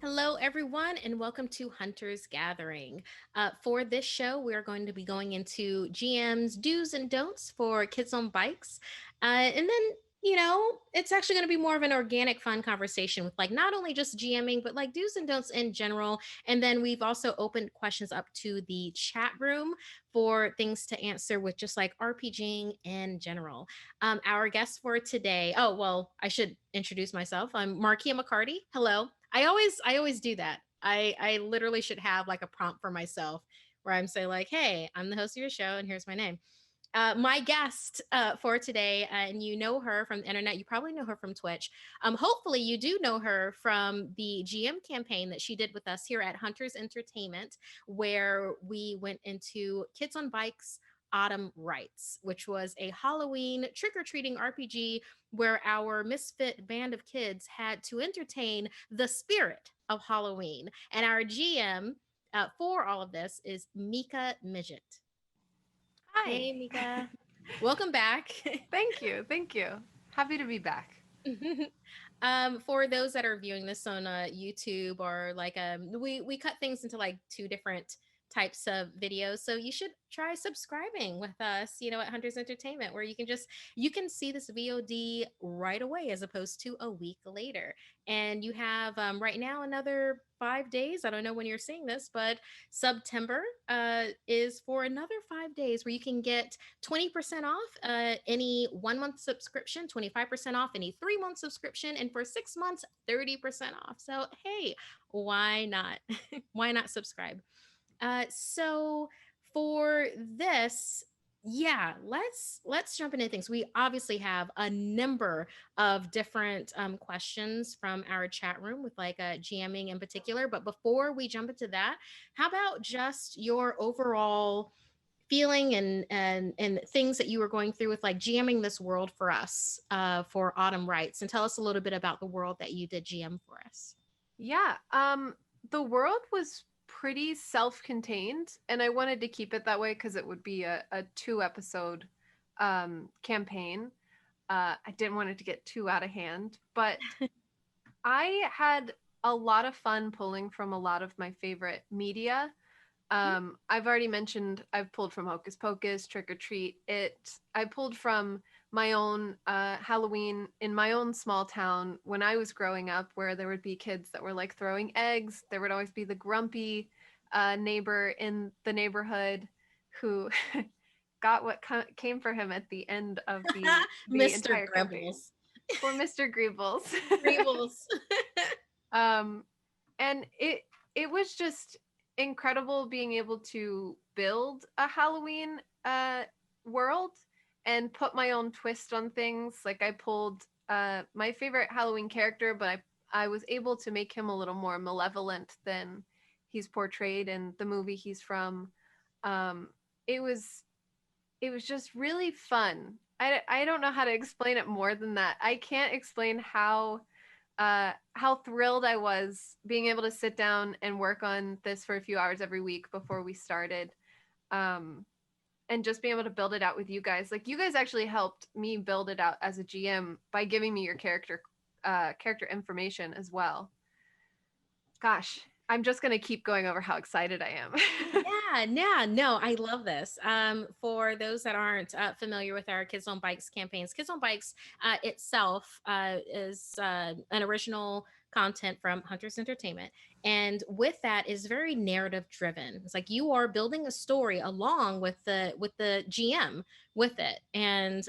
Hello, everyone, and welcome to Hunter's Gathering. For this show, we're going to be going into GM's do's and don'ts for kids on bikes. And then, it's actually going to be more of an organic, fun conversation with like not only just GMing, but like do's and don'ts in general. And then we've also opened questions up to the chat room for things to answer with just like RPGing in general. Our guest for today, oh, well, I should introduce myself. I'm Markeia McCarty. Hello. I always do that. I literally should have like a prompt for myself where I'm saying like, hey, I'm the host of your show and here's my name. My guest for today, and you know her from the internet. You probably know her from Twitch. Hopefully, you do know her from the GM campaign that she did with us here at Hunters Entertainment, where we went into Kids on Bikes Autumn Rites, which was a Halloween trick-or-treating RPG where our misfit band of kids had to entertain the spirit of Halloween. And our GM for all of this is Mika Midgett. Hi. Hey, Mika. Welcome back. Thank you. Thank you. Happy to be back. For those that are viewing this on YouTube or like we cut things into like two different types of videos, so you should try subscribing with us, at Hunters Entertainment, where you can see this VOD right away as opposed to a week later. And you have right now another 5 days. I don't know when you're seeing this, but September is for another 5 days where you can get 20% off any 1 month subscription, 25% off any 3 month subscription, and for 6 months, 30% off. So, hey, why not? Why not subscribe? So for this, yeah, let's jump into things. We obviously have a number of different questions from our chat room with like GMing in particular. But before we jump into that, how about just your overall feeling and things that you were going through with like GMing this world for us for Autumn Rights, and tell us a little bit about the world that you did GM for us. Yeah. The world was pretty self-contained, and I wanted to keep it that way because it would be a 2 episode campaign. I didn't want it to get too out of hand, but I had a lot of fun pulling from a lot of my favorite media. I've already mentioned I've pulled from Hocus Pocus, Trick or Treat. I pulled from my own Halloween in my own small town when I was growing up, where there would be kids that were like throwing eggs. There would always be the grumpy neighbor in the neighborhood who got what came for him at the end of the Mr. entire campaign. Gribbles. For Mr. Greebles. Greebles. And it was just incredible being able to build a Halloween world and put my own twist on things. Like I pulled my favorite Halloween character, but I was able to make him a little more malevolent than he's portrayed in the movie he's from. It was just really fun. I don't know how to explain it more than that. I can't explain how thrilled I was being able to sit down and work on this for a few hours every week before we started. And just being able to build it out with you guys. Like you guys actually helped me build it out as a GM by giving me your character information as well. Gosh, I'm just going to keep going over how excited I am. Yeah, no, I love this. For those that aren't familiar with our Kids on Bikes campaigns, Kids on Bikes itself is an original content from Hunters Entertainment, and with that is very narrative driven. It's like you are building a story along with the GM with it, and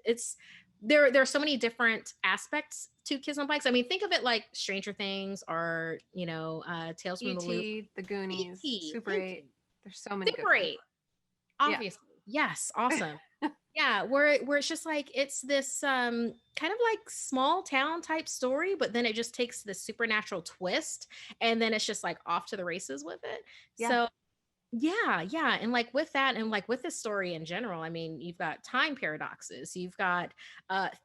it's there are so many different aspects to Kids on Bikes. I mean, think of it like Stranger Things or Tales from the Loop. E.T., The Goonies, E.T., Super 8. There's so many Super 8. Obviously. Yeah. Yes, awesome. Yeah, where it's just like it's this kind of like small town type story, but then it just takes this supernatural twist and then it's just like off to the races with it. Yeah. So Yeah. And like with that, and like with this story in general, I mean, you've got time paradoxes, you've got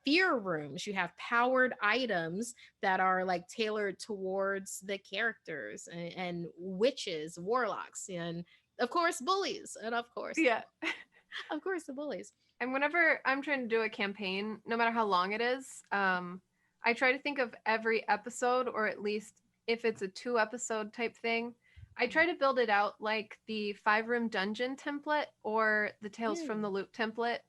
fear rooms, you have powered items that are like tailored towards the characters, and witches, warlocks, and of course bullies, and Yeah. of course the bullies. And whenever I'm trying to do a campaign, no matter how long it is, I try to think of every episode, or at least if it's a 2 episode type thing, I try to build it out like the 5 room dungeon template or the Tales from the Mm. Loop template,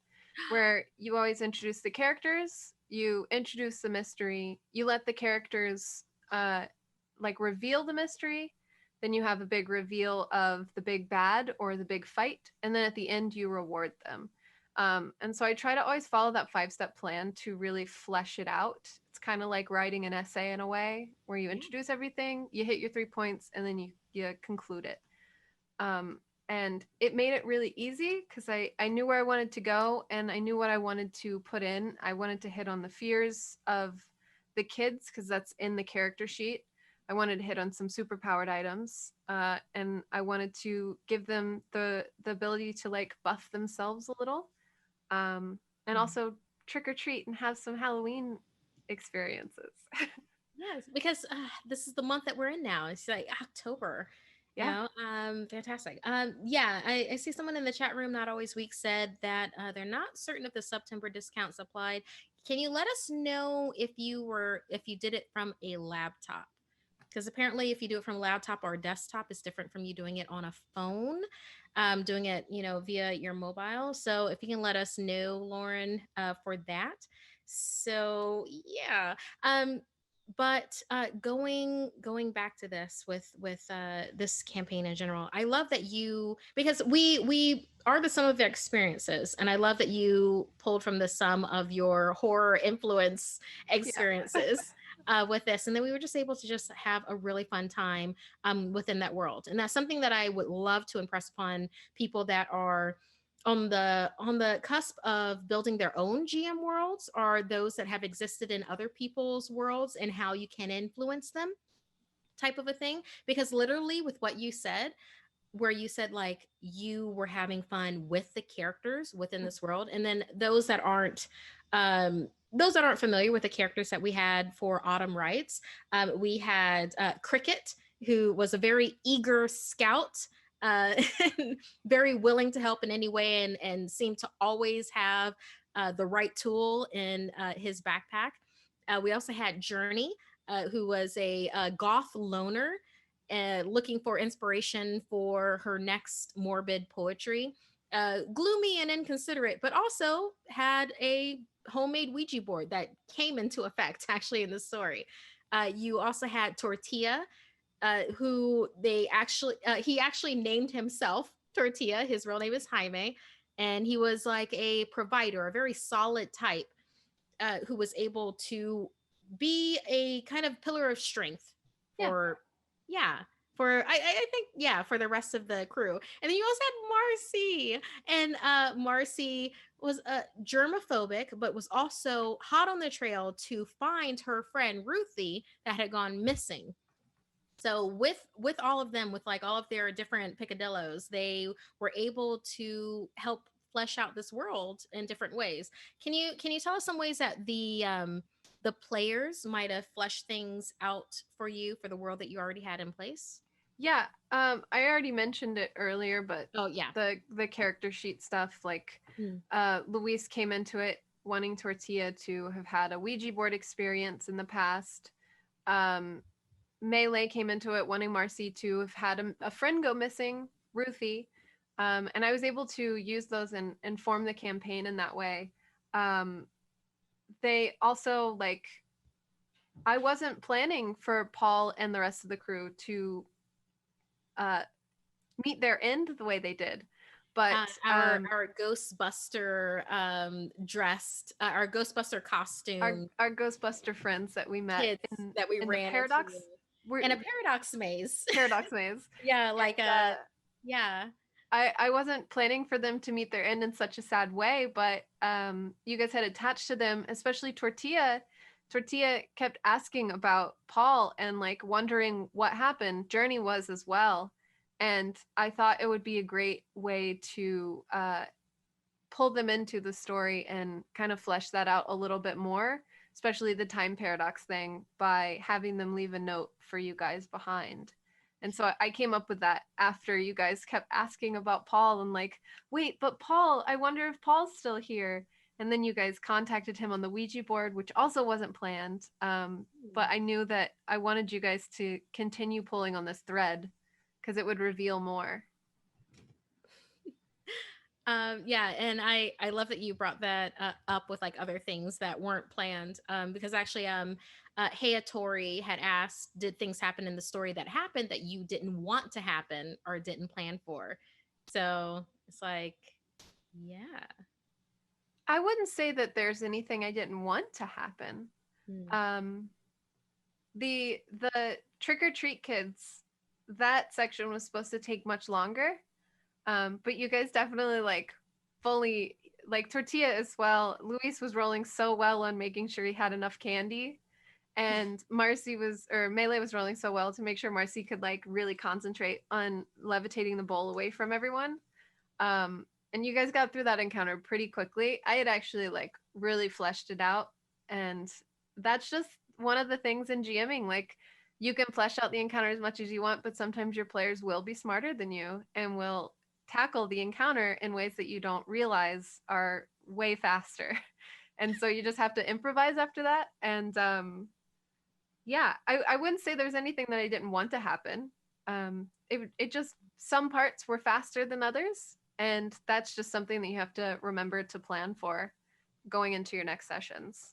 where you always introduce the characters, you introduce the mystery, you let the characters like reveal the mystery, then you have a big reveal of the big bad or the big fight, and then at the end you reward them. And so I try to always follow that 5 step plan to really flesh it out. It's kind of like writing an essay in a way, where you Yeah. introduce everything, you hit your 3 points, and then you conclude it. And it made it really easy because I knew where I wanted to go, and I knew what I wanted to put in. I wanted to hit on the fears of the kids because that's in the character sheet. I wanted to hit on some super powered items, and I wanted to give them the ability to like buff themselves a little, and Mm. also trick or treat and have some Halloween experiences. Yes, because this is the month that we're in now. It's like October. Yeah. Fantastic. Yeah, I see someone in the chat room, Not Always Weak, said that they're not certain if the September discounts applied. Can you let us know if you did it from a laptop? Because apparently, if you do it from a laptop or a desktop, it's different from you doing it on a phone, doing it, via your mobile. So if you can let us know, Lauren, for that. So yeah. But going back to this with this campaign in general, I love that you, because we are the sum of their experiences, and I love that you pulled from the sum of your horror influence Yeah. experiences with this, and then we were just able to just have a really fun time within that world. And that's something that I would love to impress upon people that are on the cusp of building their own GM worlds, or those that have existed in other people's worlds, and how you can influence them, type of a thing. Because literally with what you said, where you said like you were having fun with the characters within this world, and then those that aren't familiar with the characters that we had for Autumn Rights, we had Cricket, who was a very eager scout, uh, very willing to help in any way, and seemed to always have the right tool in his backpack. We also had Journey, who was a goth loner, looking for inspiration for her next morbid poetry. Gloomy and inconsiderate, but also had a homemade Ouija board that came into effect actually in the story. You also had Tortilla, who he actually named himself Tortilla. His real name is Jaime, and he was like a provider, a very solid type, who was able to be a kind of pillar of strength Yeah. for, yeah, for I think, yeah, for the rest of the crew. And then you also had Marcy, and Marcy was germophobic, but was also hot on the trail to find her friend Ruthie that had gone missing. So with all of them, with like all of their different picadillos, they were able to help flesh out this world in different ways. Can you tell us some ways that the players might have fleshed things out for you for the world that you already had in place? Yeah, I already mentioned it earlier, but Oh yeah. the character sheet stuff, like Mm. Luis came into it wanting Tortilla to have had a Ouija board experience in the past. Um, Melee came into it wanting Marcy to have had a friend go missing, Ruthie. And I was able to use those and inform the campaign in that way. Um, they also like I wasn't planning for Paul and the rest of the crew to uh, meet their end the way they did. But Our Ghostbuster dressed, our Ghostbuster costume our Ghostbuster friends that we met kids that we in the ran into, Paradox were in a paradox maze. Paradox Maze. Yeah, like And, yeah. I wasn't planning for them to meet their end in such a sad way, but you guys had attached to them, especially Tortilla. Tortilla kept asking about Paul and like wondering what happened. Journey was as well. And I thought it would be a great way to pull them into the story and kind of flesh that out a little bit more, especially the time paradox thing, by having them leave a note for you guys behind. And so I came up with that after you guys kept asking about Paul and like, wait, but Paul, I wonder if Paul's still here. And then you guys contacted him on the Ouija board, which also wasn't planned. But I knew that I wanted you guys to continue pulling on this thread because it would reveal more. Yeah, and I love that you brought that up with like other things that weren't planned. Because actually, Hayatori had asked, did things happen in the story that happened that you didn't want to happen or didn't plan for? So it's like, yeah. I wouldn't say that there's anything I didn't want to happen. Hmm. Um, the trick or treat kids, that section was supposed to take much longer. But you guys definitely like fully like Tortilla as well. Luis was rolling so well on making sure he had enough candy. And Marcy was, or Melee was rolling so well to make sure Marcy could like really concentrate on levitating the bowl away from everyone. And you guys got through that encounter pretty quickly. I had actually like really fleshed it out. And that's just one of the things in GMing. Like you can flesh out the encounter as much as you want, but sometimes your players will be smarter than you and will tackle the encounter in ways that you don't realize are way faster. And so you just have to improvise after that. And yeah, I wouldn't say there's anything that I didn't want to happen. It just, some parts were faster than others. And that's just something that you have to remember to plan for going into your next sessions.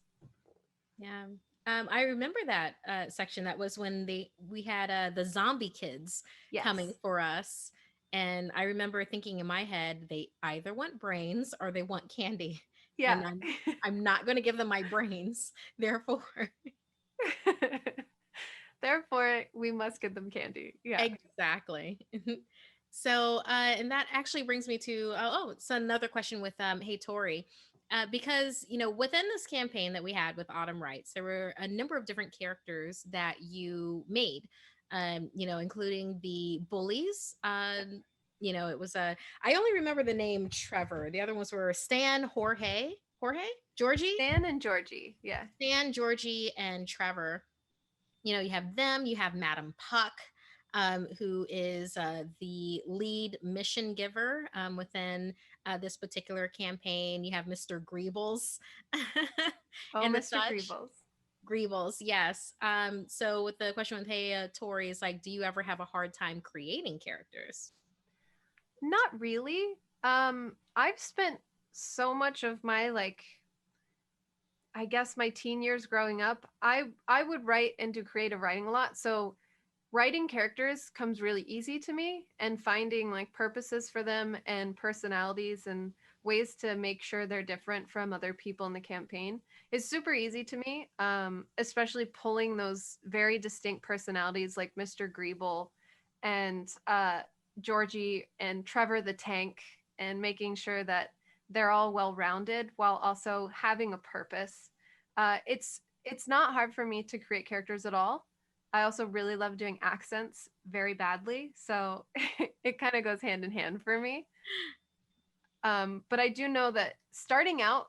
Yeah. I remember that section. That was when we had the zombie kids coming Yes. for us, and I remember thinking in my head, they either want brains or they want candy, Yeah. and I'm not going to give them my brains. Therefore, Therefore, we must get them candy. Yeah. exactly. So, and that actually brings me to it's another question with Hey Tori. Because within this campaign that we had with Autumn Rights, there were a number of different characters that you made, including the bullies. It was a I only remember the name Trevor. The other ones were Stan, Jorge, Georgie, Dan and Georgie. Yeah. Stan, Georgie, and Trevor. You have them, you have Madam Puck, who is the lead mission giver within this particular campaign. You have Mr. Greebles Oh, and the Mr. such. Greebles. Greebles, yes. So with the question with Hey Tori is like, do you ever have a hard time creating characters? Not really. I've spent so much of my like I guess my teen years growing up, I would write and do creative writing a lot. So writing characters comes really easy to me, and finding like purposes for them and personalities and ways to make sure they're different from other people in the campaign is super easy to me. Especially pulling those very distinct personalities like Mr. Greeble and Georgie and Trevor the Tank, and making sure that they're all well rounded while also having a purpose. It's not hard for me to create characters at all. I also really love doing accents very badly, so it kind of goes hand in hand for me. But I do know that starting out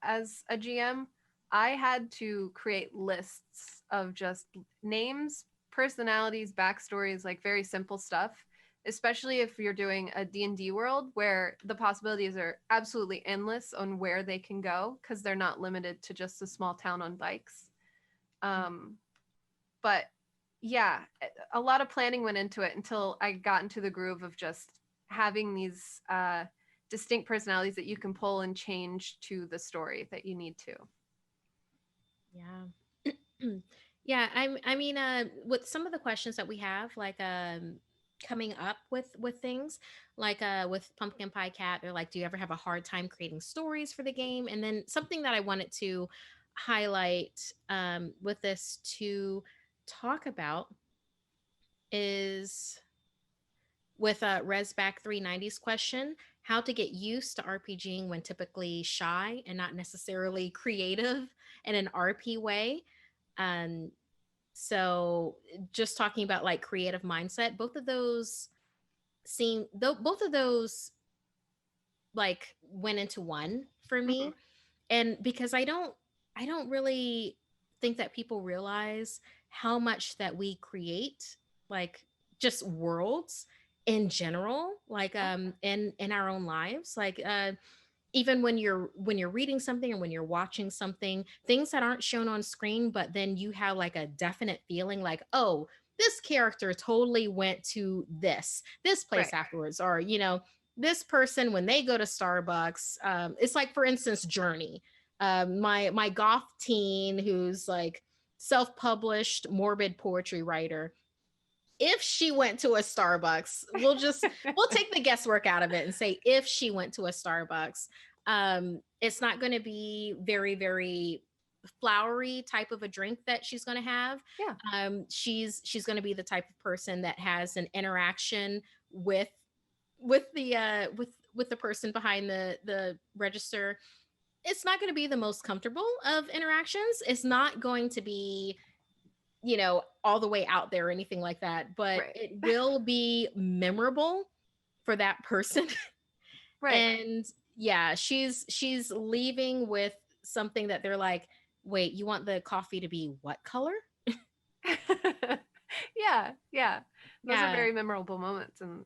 as a GM, I had to create lists of just names, personalities, backstories, like very simple stuff, especially if you're doing a D&D world where the possibilities are absolutely endless on where they can go because they're not limited to just a small town on bikes. But yeah, a lot of planning went into it until I got into the groove of just having these distinct personalities that you can pull and change to the story that you need to. Yeah. Yeah, I mean with some of the questions that we have like coming up with things like with Pumpkin Pie Cat, they're like, do you ever have a hard time creating stories for the game? And then something that I wanted to highlight with this to talk about is with Resback 390's question, how to get used to RPGing when typically shy and not necessarily creative in an RP way. Um, so just talking about like creative mindset, both of those seeing both of those like went into one for Mhm. me. And because I don't really think that people realize how much that we create, like just worlds in general, like Oh, in our own lives, like even when you're reading something or when you're watching something, things that aren't shown on screen, but then you have like a definite feeling like, oh, this character totally went to this place right. afterwards, or this person when they go to Starbucks, it's like, for instance, Journey, my goth teen who's like self-published morbid poetry writer. If she went to a Starbucks, we'll take the guesswork out of it and say if she went to a Starbucks, it's not going to be very, very flowery type of a drink that she's going to have. Yeah. She's going to be the type of person that has an interaction with with the person behind the register. It's not going to be the most comfortable of interactions. It's not going to be, all the way out there or anything like that, but Right. it will be memorable for that person. Right. And yeah, she's leaving with something that they're like, wait, you want the coffee to be what color? Yeah, yeah. Those are Yeah. very memorable moments. And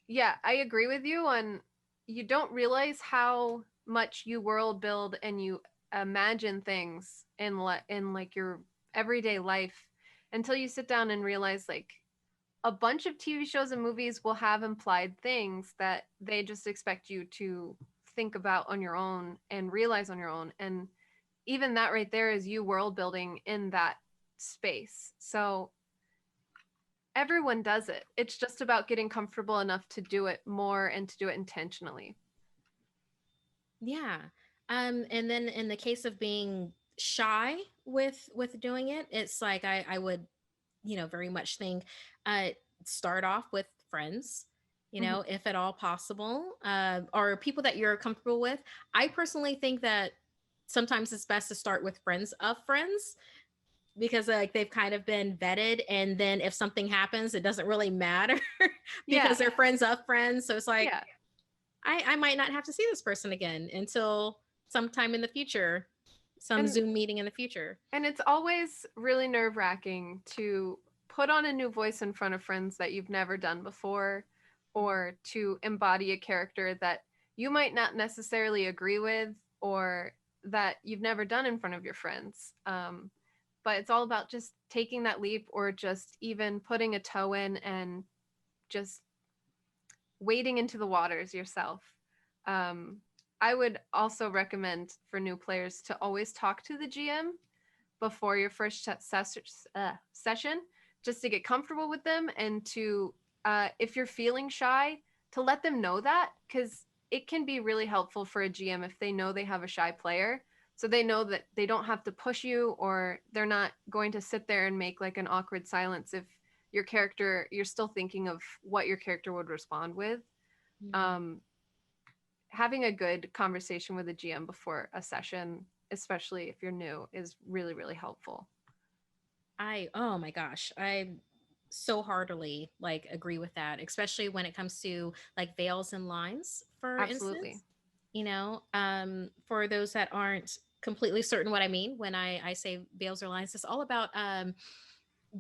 yeah, I agree with you on, you don't realize how much you world build and you imagine things in in like your everyday life until you sit down and realize like a bunch of TV shows and movies will have implied things that they just expect you to think about on your own and realize on your own. And even that right there is you world building in that space. So everyone does it. It's just about getting comfortable enough to do it more and to do it intentionally. Yeah. And then in the case of being shy with doing it, it's like I would, very much think, uh start off with friends, Mhm. if at all possible, or people that you're comfortable with. I personally think that sometimes it's best to start with friends of friends, because like they've kind of been vetted, and then if something happens it doesn't really matter because Yeah. they're friends of friends. So it's like, Yeah. I might not have to see this person again until sometime in the future, some And Zoom meeting in the future. it's always really nerve-wracking to put on a new voice in front of friends that you've never done before, or to embody a character that you might not necessarily agree with or that you've never done in front of your friends. But it's all about just taking that leap or just even putting a toe in and just wading into the waters yourself. Um, I would also recommend for new players to always talk to the GM before your first session, just to get comfortable with them and to, if you're feeling shy, to let them know that, because it can be really helpful for a GM if they know they have a shy player. So they know that they don't have to push you, or they're not going to sit there and make like an awkward silence if you're still thinking of what your character would respond with. Mm. Um, Having a good conversation with a GM before a session, especially if you're new, is really, really helpful. Oh my gosh, I so heartily like agree with that, especially when it comes to like veils and lines, for Absolutely. instance. For those that aren't completely certain what I mean when I say veils or lines, it's all about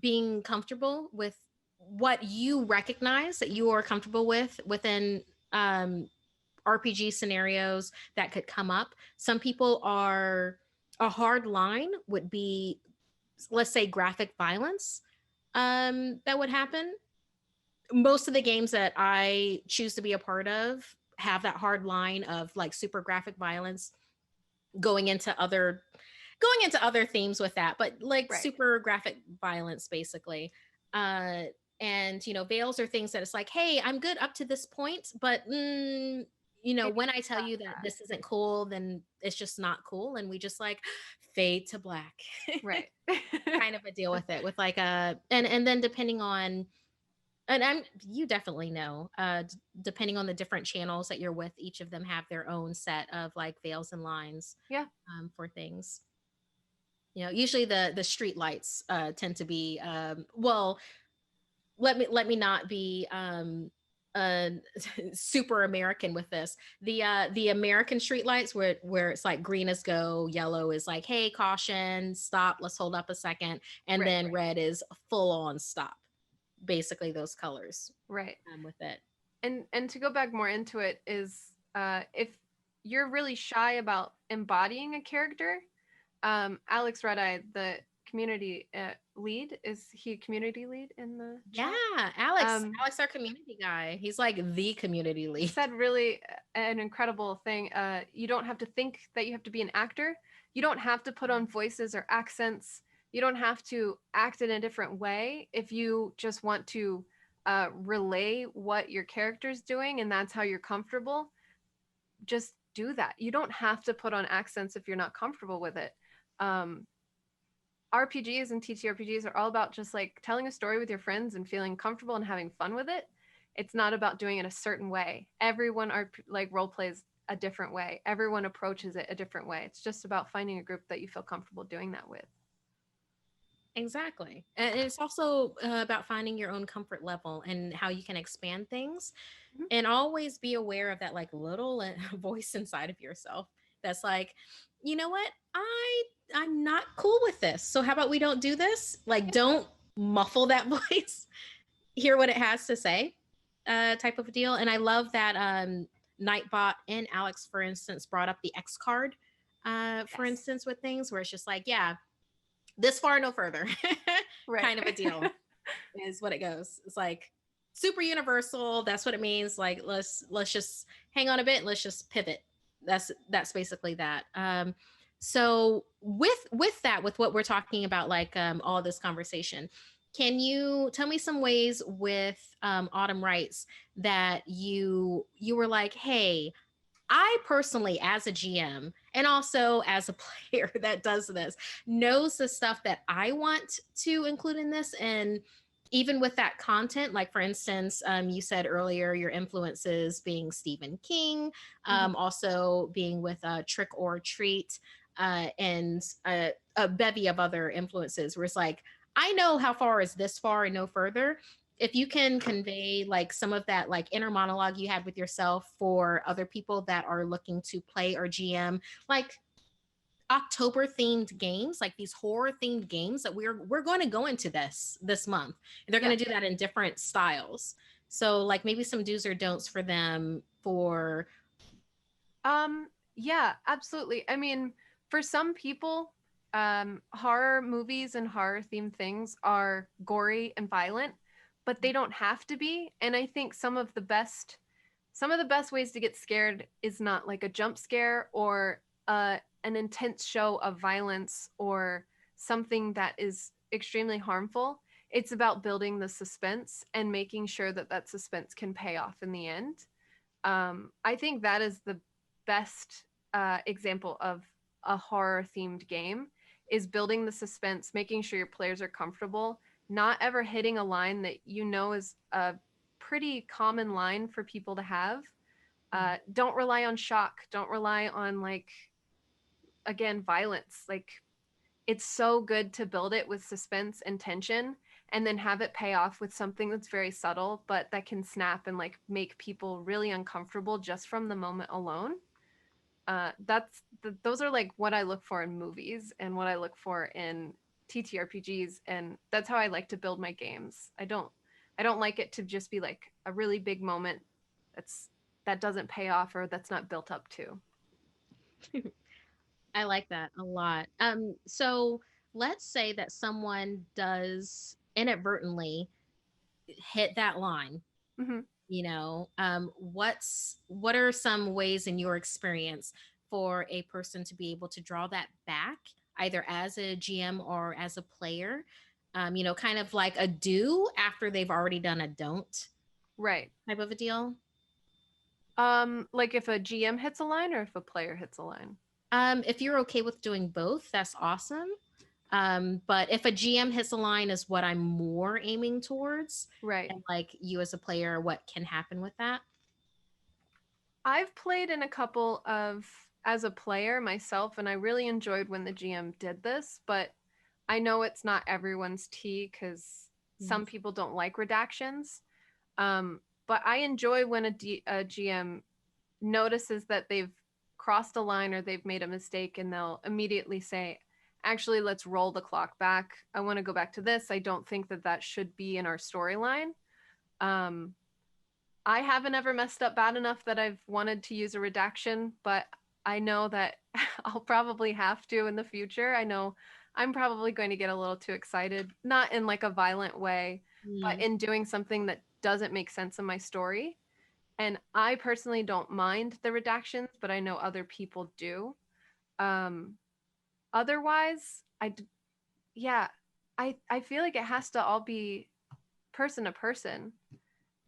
being comfortable with what you recognize that you are comfortable with within um RPG scenarios that could come up. Some people are, a hard line would be, let's say, graphic violence, that would happen. Most of the games that I choose to be a part of have that hard line of like super graphic violence, going into other going into other themes with that, but like Right. super graphic violence basically. uh and veils are things that it's like, hey, I'm good up to this point, but when I tell you that this isn't cool, then it's just not cool, and we just like fade to black. Right. Kind of a deal with it, with like a and then depending on, and you definitely know, depending on the different channels that you're with, each of them have their own set of like veils and lines, Yeah. for things. Usually the street lights tend to be, well, let me not be uh super American with this. The American streetlights where it's like green is go, yellow is like, hey, caution, stop, let's hold up a second, and Right, then red is full on stop. Basically those colors right. with it. And to go back more into it is if you're really shy about embodying a character, Alex Redeye, the community lead, is he a community lead in the Yeah, chat? Alex. Um, Alex, our community guy. He's like the community lead. said really an incredible thing. You don't have to think that you have to be an actor. You don't have to put on voices or accents. You don't have to act in a different way if you just want to relay what your character's doing and that's how you're comfortable. Just do that. You don't have to put on accents if you're not comfortable with it. Um, RPGs and TTRPGs are all about just like telling a story with your friends and feeling comfortable and having fun with it. It's not about doing it a certain way. Everyone are like role plays a different way. Everyone approaches it a different way. It's just about finding a group that you feel comfortable doing that with. Exactly. And it's also about finding your own comfort level and how you can expand things. Mhm. And always be aware of that like little voice inside of yourself that's like, you know what? I'm not cool with this. So how about we don't do this? Like, don't muffle that voice. Hear what it has to say, type of deal. And I love that Nightbot and Alex, for instance, brought up the X card, for Yes. instance, with things where it's just like, yeah, this far, no further, Right. kind of a deal is what it goes. It's like super universal. That's what it means. Like let's just hang on a bit. Let's just pivot. That's basically that. So with that, with what we're talking about, like all this conversation, can you tell me some ways with Autumn Rights that you were like, hey, I personally, as a GM and also as a player that does this, knows the stuff that I want to include in this. And even with that content, like for instance, you said earlier your influences being Stephen King, Mhm. also being with Trick or Treat, and a bevy of other influences where it's like, I know how far is this far and no further. If you can convey like some of that like inner monologue you had with yourself for other people that are looking to play or GM like October themed games, like these horror themed games that we're going to go into this month. And they're Yeah. going to do that in different styles. So like maybe some do's or don'ts for them for Yeah, absolutely. I mean, for some people, horror movies and horror themed things are gory and violent, but they don't have to be. And I think some of the best ways to get scared is not like a jump scare or an intense show of violence or something that is extremely harmful. It's about building the suspense and making sure that that suspense can pay off in the end. I think that is the best example of a horror themed game is building the suspense, making sure your players are comfortable, not ever hitting a line that you know is a pretty common line for people to have. Don't rely on shock. Don't rely on like again violence. Like it's so good to build it with suspense and tension and then have it pay off with something that's very subtle but that can snap and like make people really uncomfortable just from the moment alone. Those are like what I look for in movies and what I look for in TTRPGs, and that's how I like to build my games. I don't like it to just be like a really big moment that doesn't pay off or that's not built up to. I like that a lot. So let's say that someone does inadvertently hit that line. Hmm. What are some ways in your experience for a person to be able to draw that back, either as a GM or as a player? Kind of like a do after they've already done a don't Right. type of a deal. Like if a GM hits a line or if a player hits a line. If you're okay with doing both, that's awesome. But if a GM hits a line is what I'm more aiming towards, Right. and like you as a player, what can happen with that? I've played in a couple of as a player myself, and I really enjoyed when the GM did this, but I know it's not everyone's tea because Mhm. some people don't like redactions. Um, But I enjoy when a GM notices that they've crossed a line or they've made a mistake, and they'll immediately say, actually, let's roll the clock back. I want to go back to this. I don't think that that should be in our storyline. I haven't ever messed up bad enough that I've wanted to use a redaction, but I know that I'll probably have to in the future. I know I'm probably going to get a little too excited, not in like a violent way, but Mm. in doing something that doesn't make sense in my story. And I personally don't mind the redactions, but I know other people do. Um, otherwise, yeah, I feel like it has to all be person to person.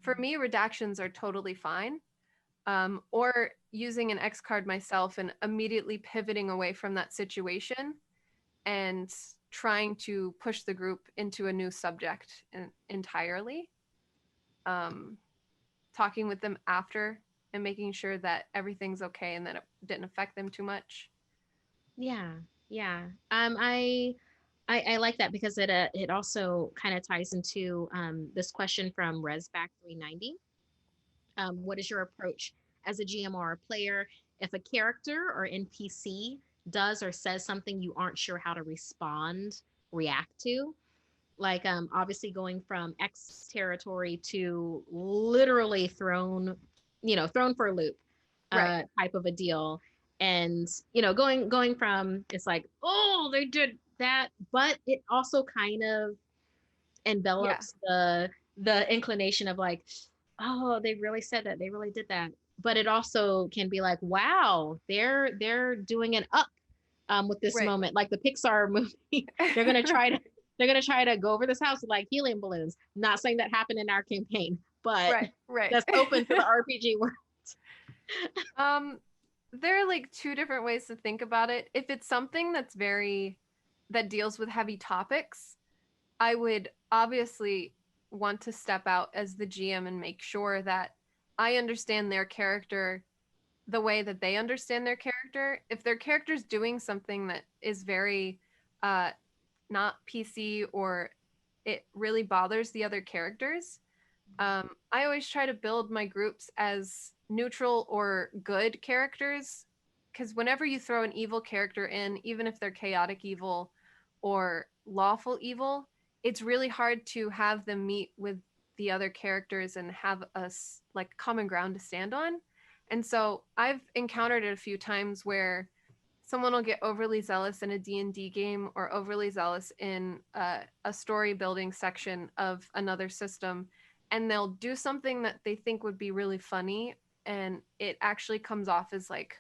For me, redactions are totally fine. Or using an X card myself and immediately pivoting away from that situation and trying to push the group into a new subject entirely. Um, Talking with them after and making sure that everything's okay and that it didn't affect them too much. Yeah, yeah. I like that because it also kind of ties into this question from Resback 390. What is your approach as a GM or a player if a character or NPC does or says something you aren't sure how to react to? Like obviously going from X territory to literally thrown for a loop Right. type of a deal. And going from it's like, oh, they did that, but it also kind of Yeah. envelops the inclination of like, oh, they really said that, they really did that. But it also can be like, wow, they're doing an up with this Right. moment, like the Pixar movie. they're gonna try to they're gonna try to go over this house with like helium balloons. Not saying that happened in our campaign, but Right. Right. that's open to the RPG world. um, there are like two different ways to think about it. If it's something that deals with heavy topics, I would obviously want to step out as the GM and make sure that I understand their character the way that they understand their character. If their character's doing something that is very uh, not PC or it really bothers the other characters, I always try to build my groups as neutral or good characters. Because whenever you throw an evil character in, even if they're chaotic evil or lawful evil, it's really hard to have them meet with the other characters and have us like common ground to stand on. And so I've encountered it a few times where someone will get overly zealous in a D&D game or overly zealous in a story building section of another system, and they'll do something that they think would be really funny, and it actually comes off as like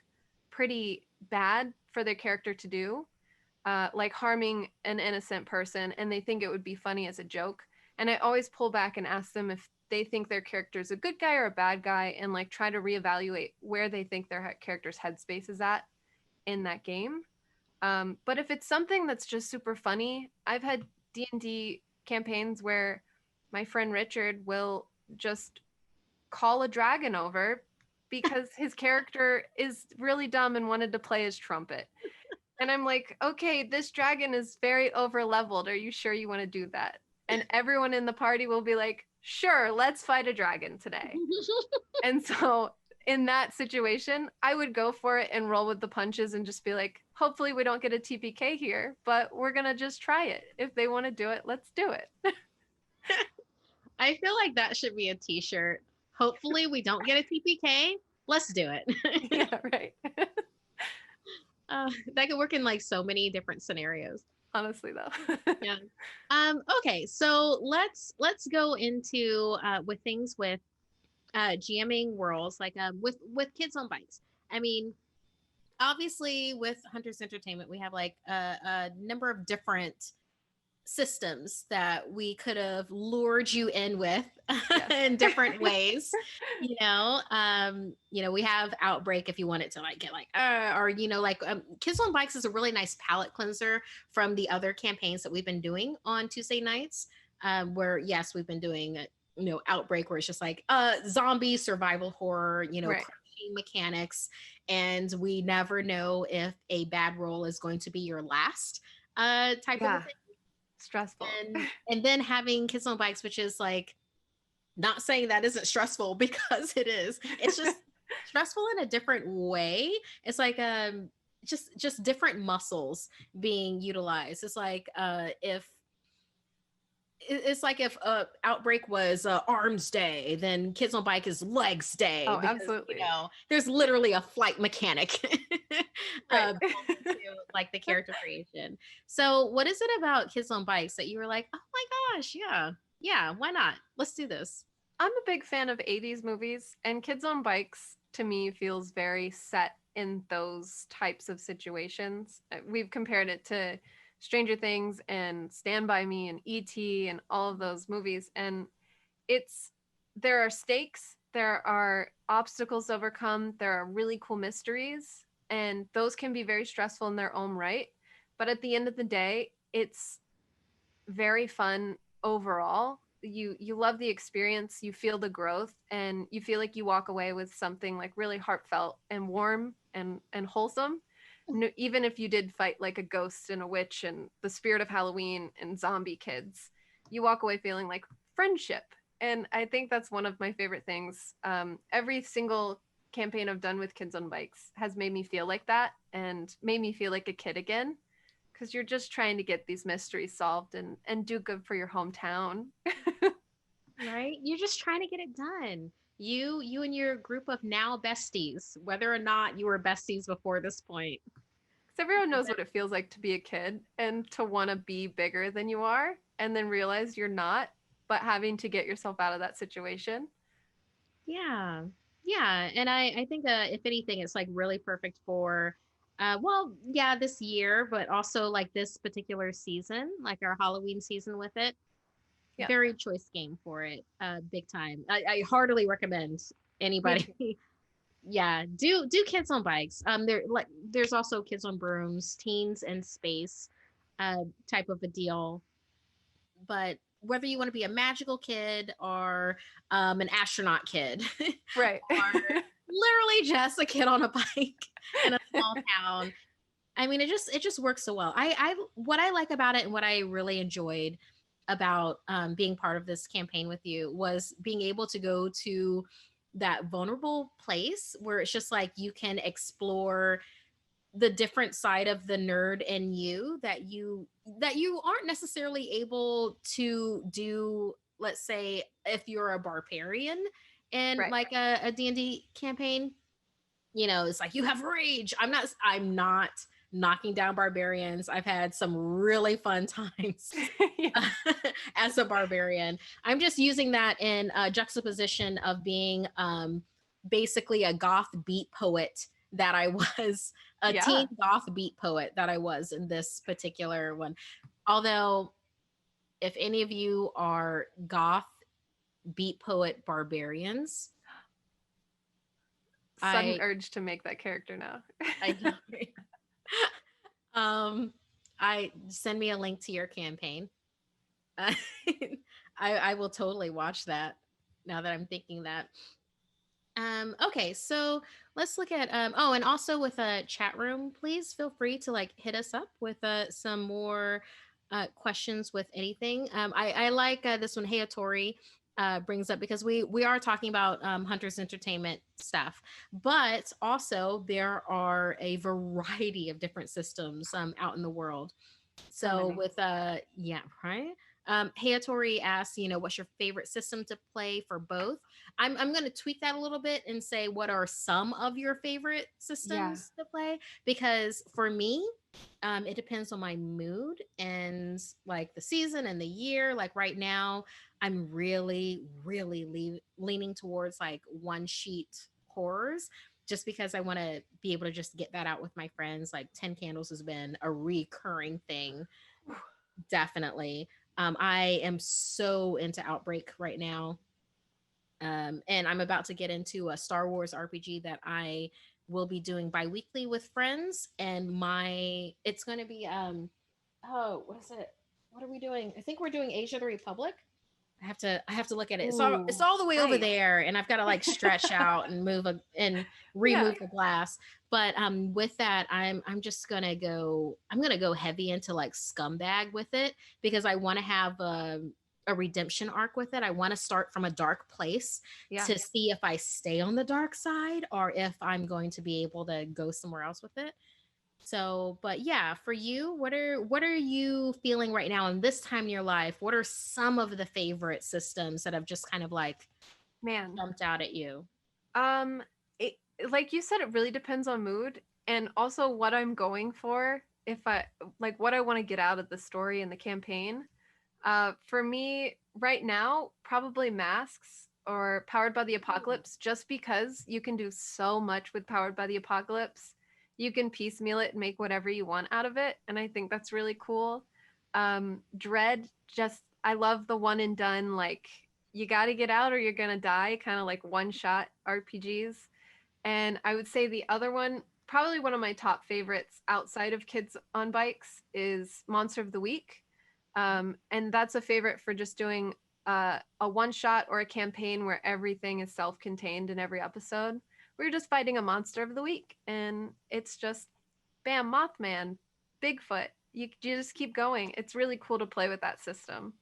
pretty bad for their character to do, like harming an innocent person, and they think it would be funny as a joke. And I always pull back and ask them if they think their character is a good guy or a bad guy, and like try to reevaluate where they think their character's headspace is at in that game. But if it's something that's just super funny, I've had D&D campaigns where my friend Richard will just call a dragon over because his character is really dumb and wanted to play his trumpet. And I'm like, okay, this dragon is very over leveled. Are you sure you want to do that? And everyone in the party will be like, sure, let's fight a dragon today. And so in that situation, I would go for it and roll with the punches and just be like, hopefully we don't get a TPK here, but we're going to just try it. If they want to do it, let's do it. I feel like that should be a t-shirt. Hopefully we don't get a TPK. Let's do it. Yeah, right. That could work in like so many different scenarios. Honestly, though. Yeah. Okay, so let's go into with things with GMing worlds, like with kids on bikes. I mean, obviously with Hunters Entertainment, we have like a number of different systems that we could have lured you in with Yes. in different ways. We have Outbreak if you want it to like get like or like Kids on Bikes is a really nice palate cleanser from the other campaigns that we've been doing on Tuesday nights, where yes, we've been doing Outbreak, where it's just like zombie survival horror, Right. crushing mechanics, and we never know if a bad roll is going to be your last type of a Yeah. thing. Stressful. And then having Kids on Bikes, which is like Not saying that isn't stressful because it is. It's just stressful in a different way. It's like just different muscles being utilized. It's like if it's like if outbreak was arms day, then kids on bike is legs day, Oh, because absolutely. there's literally a flight mechanic Right. built into like the character creation. So what is it about kids on bikes that you were like, oh my gosh, yeah, why not, let's do this? I'm a big fan of 80s movies, and Kids on Bikes to me feels very set in those types of situations. We've compared it to Stranger Things and Stand By Me and E.T. and all of those movies. And it's there are stakes, there are obstacles to overcome, there are really cool mysteries, and those can be very stressful in their own right. But at the end of the day, it's very fun overall. You love the experience, you feel the growth, and you feel like you walk away with something like really heartfelt and warm and wholesome. No, even if you did fight like a ghost and a witch and the spirit of Halloween and zombie kids, you walk away feeling like friendship. And I think that's one of my favorite things. Every single campaign I've done with Kids on Bikes has made me feel like that and made me feel like a kid again, because you're just trying to get these mysteries solved and do good for your hometown. Right, you're just trying to get it done. You and your group of now besties, whether or not you were besties before this point. Because everyone knows what it feels like to be a kid and to want to be bigger than you are and then realize you're not, but having to get yourself out of that situation. Yeah. Yeah. And I think if anything, it's like really perfect for well, yeah, this year, but also like this particular season, like our Halloween season with it. Yeah, Very choice game for it. Big time. I heartily recommend me too. anybody. Yeah, do kids on bikes. There's also kids on brooms, teens in space, type of a deal. But whether you want to be a magical kid or an astronaut kid, Right. or literally just a kid on a bike in a small town, I mean, it just works so well. I what I like about it and what I really enjoyed about being part of this campaign with you was being able to go to that vulnerable place where it's just like you can explore the different side of the nerd in you that you aren't necessarily able to do. Let's say if you're a barbarian in Right. like a D&D campaign, it's like you have rage. I'm not knocking down barbarians. I've had some really fun times Yeah. as a barbarian. I'm just using that in a juxtaposition of being basically a goth beat poet that I was, a Yeah. teen goth beat poet that I was in this particular one. Although, if any of you are goth beat poet barbarians, Sudden I urge to make that character now. I know. um I send me a link to your campaign. I I will totally watch that now that I'm thinking that. Okay, so let's look at oh, and also with a chat room, please feel free to like hit us up with some more questions with anything. I like this one. Hey Tori brings up, because we are talking about Hunter's Entertainment stuff, but also there are a variety of different systems out in the world. So So many. with yeah, right. Hayatori asks, what's your favorite system to play for both? I'm gonna tweak that a little bit and say, what are some of your favorite Yeah. systems to play? Because for me, it depends on my mood and like the season and the year. Like right now, I'm really, really leaning towards like one sheet horrors, just because I want to be able to just get that out with my friends. Like 10 Candles has been a recurring thing, definitely. I am so into Outbreak right now. And I'm about to get into a Star Wars RPG that I will be doing bi-weekly with friends. And it's going to be, oh, what is it? What are we doing? I think we're doing Age of the Republic. I have to look at it. It's Ooh, all the way over nice. there, and I've got to like stretch out and and Yeah. remove the glass. But with that, I'm just gonna go. I'm gonna go heavy into like scumbag with it, because I want to have a redemption arc with it. I want to start from a dark place Yeah. to see if I stay on the dark side or if I'm going to be able to go somewhere else with it. So, but yeah, for you, what are you feeling right now in this time in your life? What are some of the favorite systems that have just kind of like Man. jumped out at you? Um, it, like you said, it really depends on mood and also what I'm going for. If I like what I want to get out of the story and the campaign. For me, right now, probably masks or Powered by the Apocalypse, just because you can do so much with Powered by the Apocalypse. You can piecemeal it and make whatever you want out of it, and I think that's really cool. Dread, just I love the one and done, like you got to get out or you're gonna die, kind of like one shot RPGs. And I would say the other one, probably one of my top favorites outside of Kids on Bikes, is Monster of the Week. And that's a favorite for just doing a one shot or a campaign where everything is self contained in every episode. We're just fighting a monster of the week, and it's just bam, Mothman, Bigfoot. You just keep going. It's really cool to play with that system.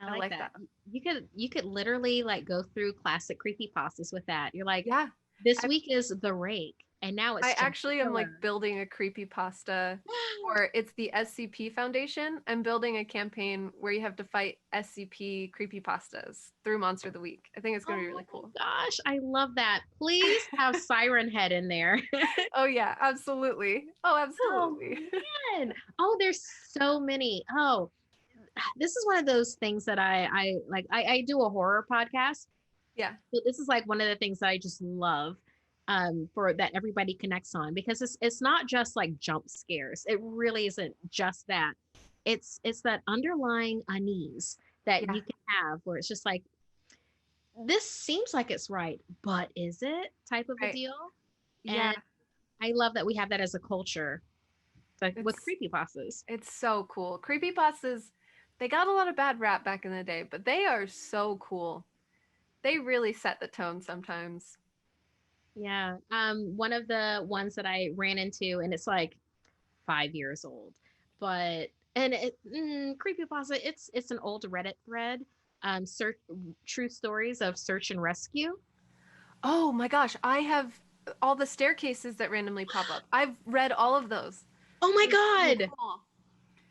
I I like like that. that. You could literally like go through classic creepypastas with that. You're like, Yeah. this I week is the rake, and now I it's just actually am like killer. building a creepy pasta for it's the SCP Foundation. I'm building a campaign where you have to fight SCP creepy pastas through Monster of the Week. I think it's gonna be Oh really my cool. gosh, I love that. Please have Siren Head in there. Oh yeah, absolutely. Oh, Oh absolutely. man. Oh, there's so many. Oh, this is one of those things that I like. I do a horror podcast. Yeah. So this is like one of the things that I just love for that everybody connects on because it's not just like jump scares. It really isn't just that. It's that underlying unease that Yeah. you can have where it's just like this seems like it's right, but is it type of a Right. deal? Yeah. And I love that we have that as a culture, like with It's creepypastas. it's so cool. Creepy pastas, they got a lot of bad rap back in the day, but they are so cool. They really set the tone sometimes. Yeah. One of the ones that I ran into, and it's like 5 years old, but and creepypasta. It's an old Reddit thread. Search true stories of search and rescue. Oh my gosh, I have all the staircases that randomly pop up. I've read all of those. Oh my They're so god! cool.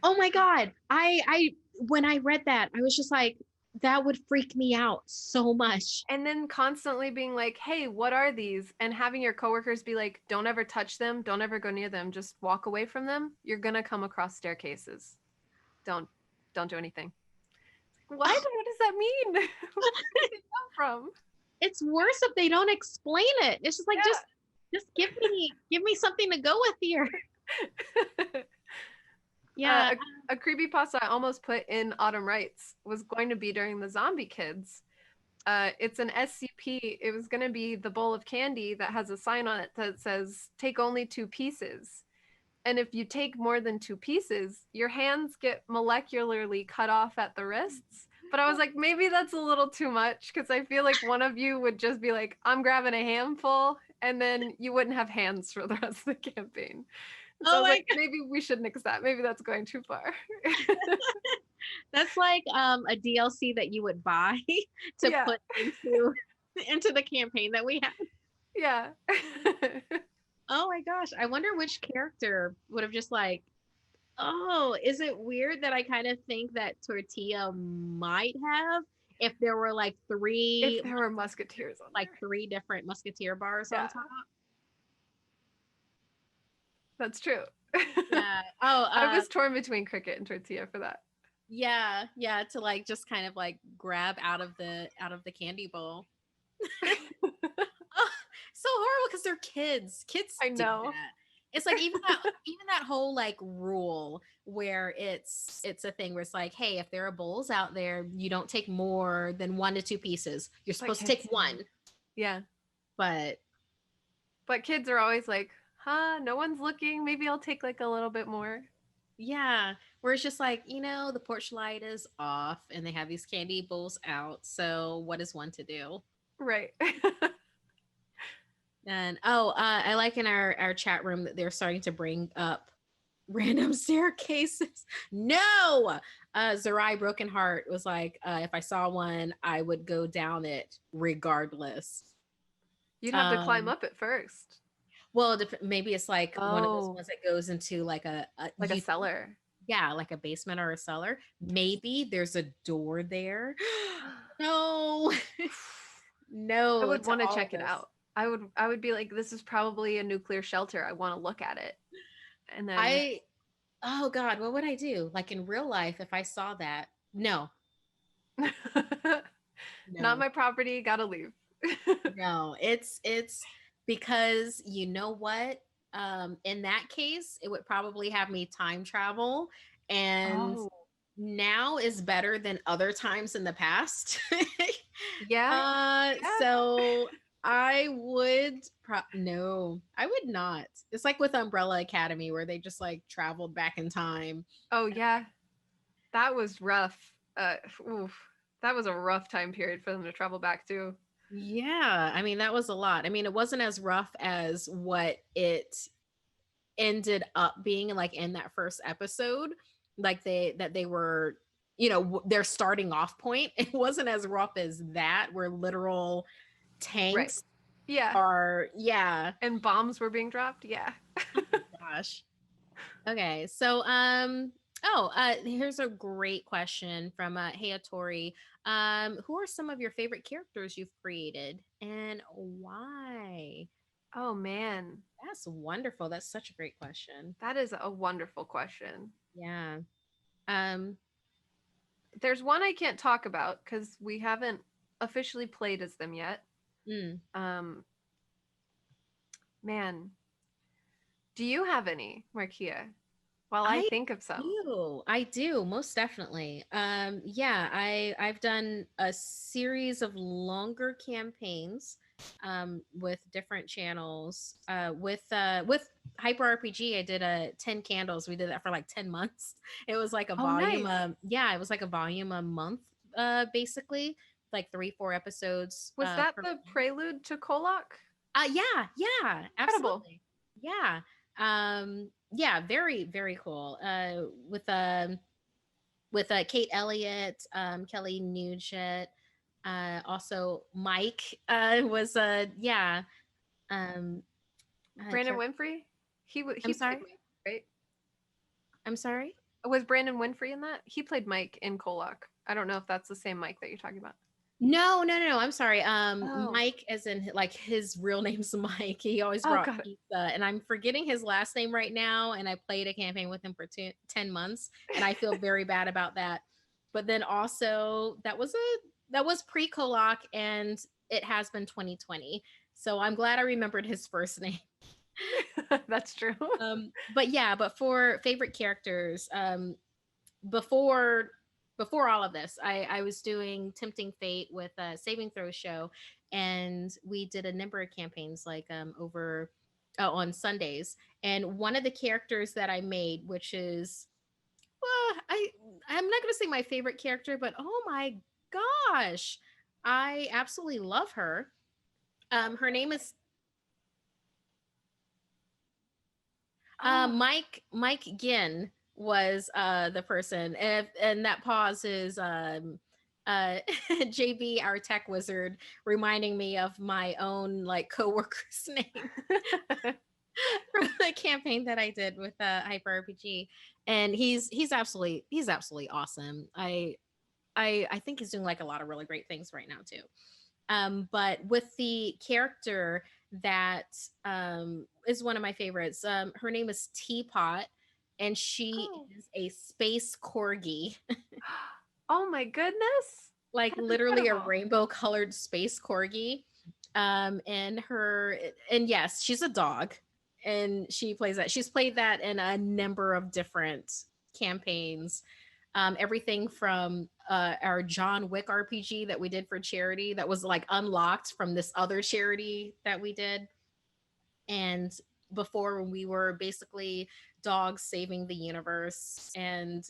Oh my god! I when I read that, I was just like, that would freak me out so much. And then constantly being like, "Hey, what are these?" And having your coworkers be like, "Don't ever touch them. Don't ever go near them. Just walk away from them. You're gonna come across staircases. Don't don't do anything." What? What does that mean? Where did it come from? It's worse if they don't explain it. It's just like just give me something to go with here. Yeah. Yeah. A creepypasta I almost put in Autumn Rights was going to be during the Zombie Kids. It's an SCP. It was going to be the bowl of candy that has a sign on it that says, take only two pieces. And if you take more than two pieces, your hands get molecularly cut off at the wrists. But I was like, maybe that's a little too much because I feel like one of you would just be like, I'm grabbing a handful, and then you wouldn't have hands for the rest of the campaign. So I Oh was my like, maybe we should nix that. Maybe that's going too far. That's like a DLC that you would buy to Yeah. put into the campaign that we have. Yeah. Oh my gosh, I wonder which character would have just like, oh, is it weird that I kind of think that Tortilla might have if there were like If there were musketeers on there. three different musketeer bars on Yeah, top? that's true. Yeah. Oh, I was torn between cricket and tortilla for that. yeah, yeah, to like just kind of like grab out of the candy bowl. Oh, so horrible because they're kids. Kids I do know. that. It's like even that whole like rule where it's a thing where it's like, hey, if there are bowls out there, you don't take more than 1 to 2 pieces. You're But supposed to take kids, one, yeah. but But kids are always like, huh, no one's looking. Maybe I'll take like a little bit more. yeah, where it's just like the porch light is off and they have these candy bowls out. So what is one to do? Right. And I like in our chat room that they're starting to bring up random staircases. No. Zerai Broken Heart was like, if I saw one, I would go down it regardless. You'd have to climb Um, up it first. well, maybe it's like one of those Oh, ones that goes into like a like a you, cellar. yeah, like a basement or a cellar. Maybe there's a door there. No, I no would to want to all of check it this. out. I would be like, this is probably a nuclear shelter. I want to look at it. And then I Oh God, what would I do? Like in real life, if I saw that? No, not no, my property, gotta leave. no. It's because you know what? In that case, it would probably have me time travel, and Oh, now is better than other times in the past. yeah, yeah. So I would no, I would not. It's like with Umbrella Academy where they just like traveled back in time. Oh, yeah. That was rough. Oof. That was a rough time period for them to travel back to. Yeah, I mean that was a lot. I mean it wasn't as rough as what it ended up being like in that first episode, like they were, their starting off point. It wasn't as rough as that where literal Right. tanks Yeah. are, yeah. And bombs were being dropped. Yeah. Oh my gosh. Okay, so here's a great question from Hayatori. Who are some of your favorite characters you've created and why? Oh, man. That's wonderful. That's such a great question. That is a wonderful question. Yeah. Um, There's one I can't talk about because we haven't officially played as them yet. mm, Um, Man, do you have any, Markeia? While I I think of some. I do, most definitely. Yeah, I've done a series of longer campaigns with different channels. With Hyper RPG, I did a 10 candles. We did that for like 10 months. It was like a Oh, volume nice. yeah, it was like a volume a month basically, like 3 4 episodes Was that per. the prelude to Kolak? Yeah, yeah, Incredible. absolutely. Yeah. Yeah, very, very cool. With Kate Elliott, Kelly Nugent, also Mike was yeah. Um Brandon Winfrey? I'm He played sorry. Mike, right? I'm sorry. Was Brandon Winfrey in that? He played Mike in Kolak. I don't know if that's the same Mike that you're talking about. No, no, no, no. I'm sorry. Oh. Mike, as in like his real name's Mike. He always Oh, brought got it. pizza, and I'm forgetting his last name right now. And I played a campaign with him for 10 months, and I feel very bad about that. But then also that was pre Kolak, and it has been 2020. So I'm glad I remembered his first name. That's true. But yeah, but for favorite characters, before before all of this, I was doing Tempting Fate with a Saving Throw show, and we did a number of campaigns like over on Sundays. And one of the characters that I made, which is I'm not gonna say my favorite character, but oh my gosh, I absolutely love her. Her name is Oh, Mike Ginn was the person, and that pause is JB, our tech wizard, reminding me of my own like coworker's name from the campaign that I did with Hyper RPG, and he's absolutely awesome. I think he's doing like a lot of really great things right now too. But with the character that is one of my favorites, her name is Teapot, and she oh. is a space corgi, Oh my goodness. like That's literally a incredible. rainbow colored space corgi. And her, and yes, she's a dog, and she plays that. She's played that in a number of different campaigns, everything from our John Wick RPG that we did for charity that was like unlocked from this other charity that we did. And before, when we were basically dogs saving the universe. And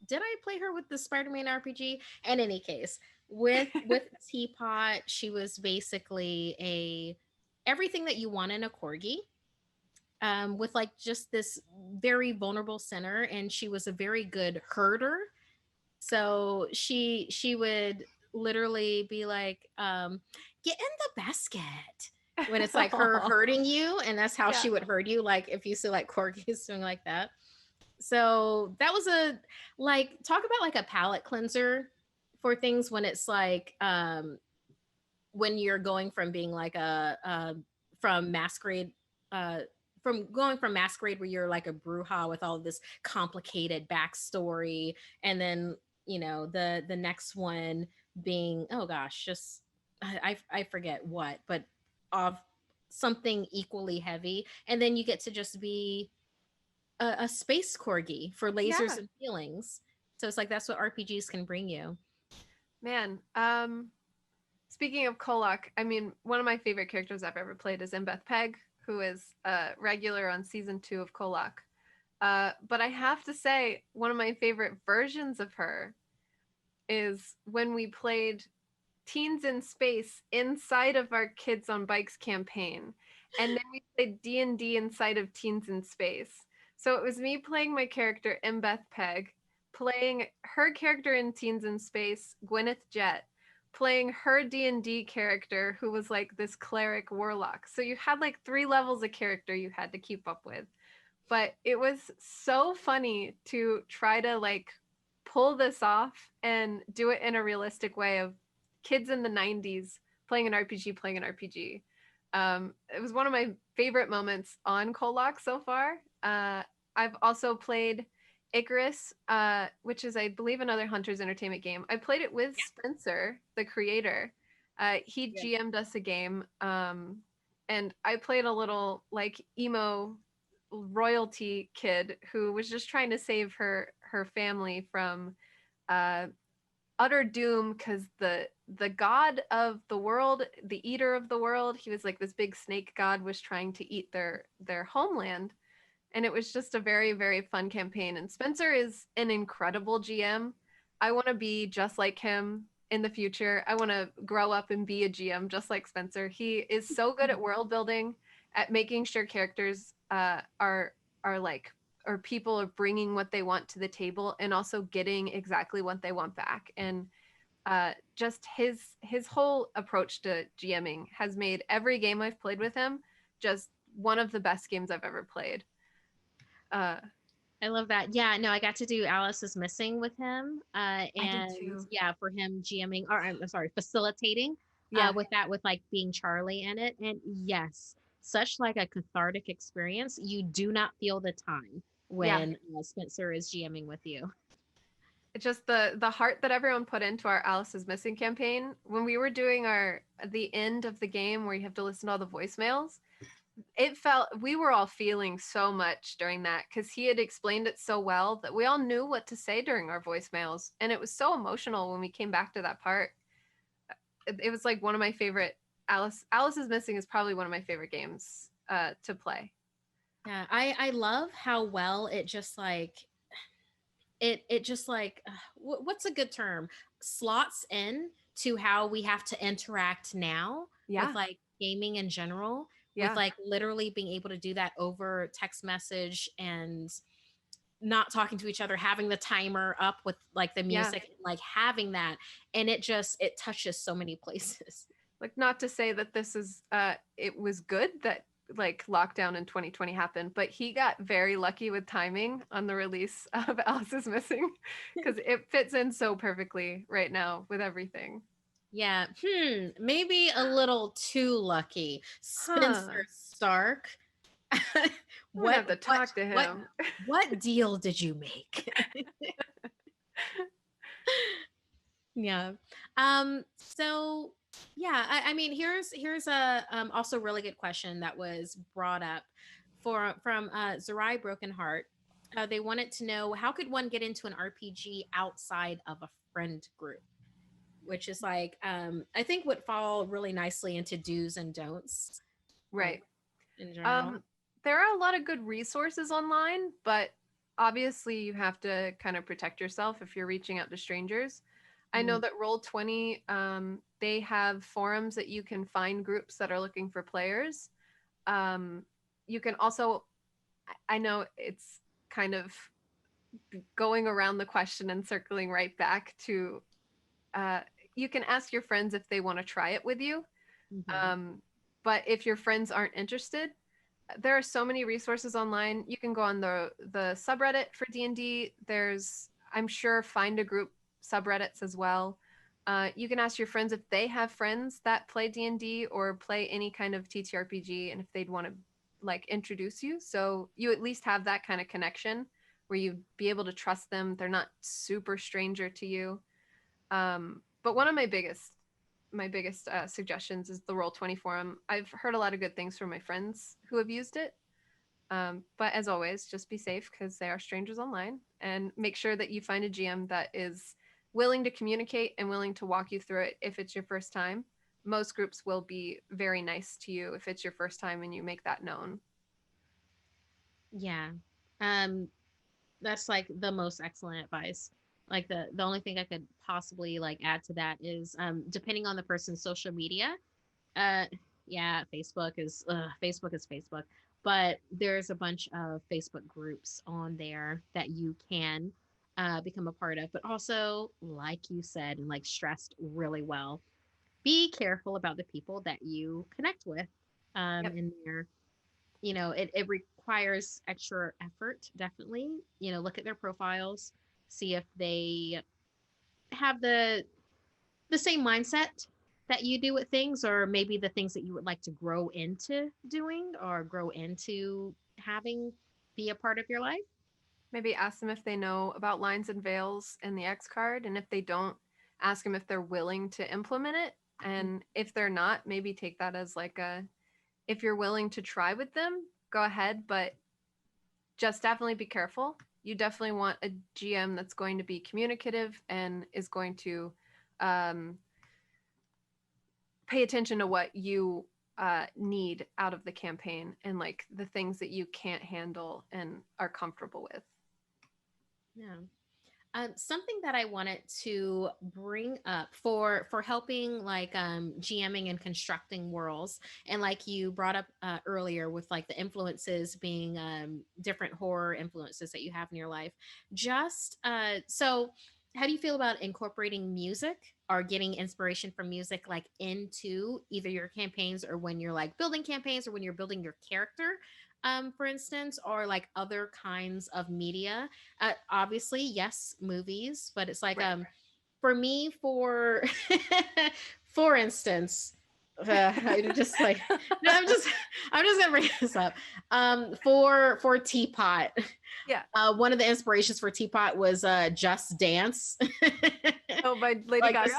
did I play her with the Spider-Man RPG? In any case, with Teapot, she was basically a everything that you want in a corgi. with like just this very vulnerable center, and she was a very good herder. So she would literally be like, get in the basket when it's like her Aw. hurting you, and that's how Yeah. she would hurt you. Like if you see like Corgis doing like that. So that was a like talk about like a palate cleanser for things when it's like when you're going from being like from masquerade uh from going from masquerade where you're like a bruja with all this complicated backstory, and then the next one being, oh gosh, just I forget what, but of something equally heavy, and then you get to just be a space corgi for lasers Yeah. and feelings. So it's like that's what RPGs can bring you. Man. Speaking of Kolak, I mean, one of my favorite characters I've ever played is Mbeth Peg, who is a regular on season 2 of Kolak. But I have to say, one of my favorite versions of her is when we played Teens in Space inside of our Kids on Bikes campaign, and then we played D&D inside of Teens in Space. So it was me playing my character Mbeth Peg, playing her character in Teens in Space, Gwyneth Jett, playing her D&D character who was like this cleric warlock. So you had like 3 levels of character you had to keep up with. But it was so funny to try to like pull this off and do it in a realistic way of kids in the 90s playing an RPG, playing an RPG. It was one of my favorite moments on Kolak so far. I've also played Icarus, which is, I believe, another Hunter's Entertainment game. I played it with Spencer, the creator. He Yeah. GM'd us a game, and I played a little like emo royalty kid who was just trying to save her family from uh, utter doom because the god of the world, the eater of the world, he was like this big snake god, was trying to eat their homeland. And it was just a very, very fun campaign. And Spencer is an incredible GM. I want to be just like him in the future. I want to grow up and be a GM just like Spencer. He is so good at world building, at making sure characters are like, or people are bringing what they want to the table and also getting exactly what they want back. And just his whole approach to GMing has made every game I've played with him just one of the best games I've ever played. Uh, I love that. Yeah, no, I got to do Alice is Missing with him. I did And too. yeah, for him GMing, or I'm sorry, facilitating Yeah. with that, with like being Charlie in it. And yes, such like a cathartic experience. You do not feel the time Yeah. when Spencer is GMing with you. It's just the heart that everyone put into our Alice is Missing campaign. When we were doing our the end of the game where you have to listen to all the voicemails, it felt we were all feeling so much during that because he had explained it so well that we all knew what to say during our voicemails. And it was so emotional when we came back to that part. It was like one of my favorite Alice is Missing is probably one of my favorite games to play. Yeah, I love how well it just like it just like what's a good term, slots in to how we have to interact now with Yeah. like gaming in general, with Yeah. like literally being able to do that over text message and not talking to each other, having the timer up with like the Yeah. music, like having that, and it touches so many places. Like, not to say that this is it was good that like lockdown in 2020 happened, but he got very lucky with timing on the release of Alice is Missing because it fits in so perfectly right now with everything. Yeah, maybe a little too lucky. Spencer Huh. Stark. I'm gonna what have to what talk to what him. what deal did you make? Yeah. So yeah, I mean, here's a also really good question that was brought up from Zerai Broken Heart. They wanted to know, how could one get into an RPG outside of a friend group, which is like I think would fall really nicely into do's and don'ts, like Right. in general. Um, there are a lot of good resources online, but obviously you have to kind of protect yourself if you're reaching out to strangers. I know Mm, that Roll20, they have forums that you can find groups that are looking for players. Um, you can also I know it's kind of going around the question and circling right back to uh, you can ask your friends if they want to try it with you. Hmm. Um, but if your friends aren't interested, there are so many resources online. You can go on the subreddit for D&D. There's, I'm sure, find a group subreddits as well. You can ask your friends if they have friends that play D&D or play any kind of TTRPG, and if they'd want to like introduce you. So you at least have that kind of connection where you'd be able to trust them. They're not super stranger to you. But one of my biggest suggestions is the Roll20 forum. I've heard a lot of good things from my friends who have used it. But as always, just be safe because they are strangers online, and make sure that you find a GM that is willing to communicate and willing to walk you through it if it's your first time. Most groups will be very nice to you if it's your first time and you make that known. Yeah. Um, that's like the most excellent advice. Like the only thing I could possibly like add to that is depending on the person's social media. Uh yeah, Facebook is Facebook. But there's a bunch of Facebook groups on there that you can become a part of. But also, like you said and like stressed really well, be careful about the people that you connect with Yep. in there. It requires extra effort, definitely. Look at their profiles, see if they have the same mindset that you do with things, or maybe the things that you would like to grow into doing or grow into having be a part of your life. Maybe ask them if they know about lines and veils in the X card, and if they don't, ask them if they're willing to implement it. And if they're not, maybe take that as like a, if you're willing to try with them, go ahead, but just definitely be careful. You definitely want a GM that's going to be communicative and is going to um, pay attention to what you need out of the campaign and like the things that you can't handle and are comfortable with. Yeah. Something that I wanted to bring up for helping like GMing and constructing worlds, and like you brought up earlier with like the influences being different horror influences that you have in your life. Just so, how do you feel about incorporating music or getting inspiration from music like into either your campaigns, or when you're like building campaigns, or when you're building your character? For instance, or like other kinds of media. Obviously, yes, movies, but it's like Right. for me, for instance, I just like no, I'm just gonna bring this up. For Teapot, Yeah. one of the inspirations for Teapot was Just Dance. Oh, by Lady Like Gaga? this,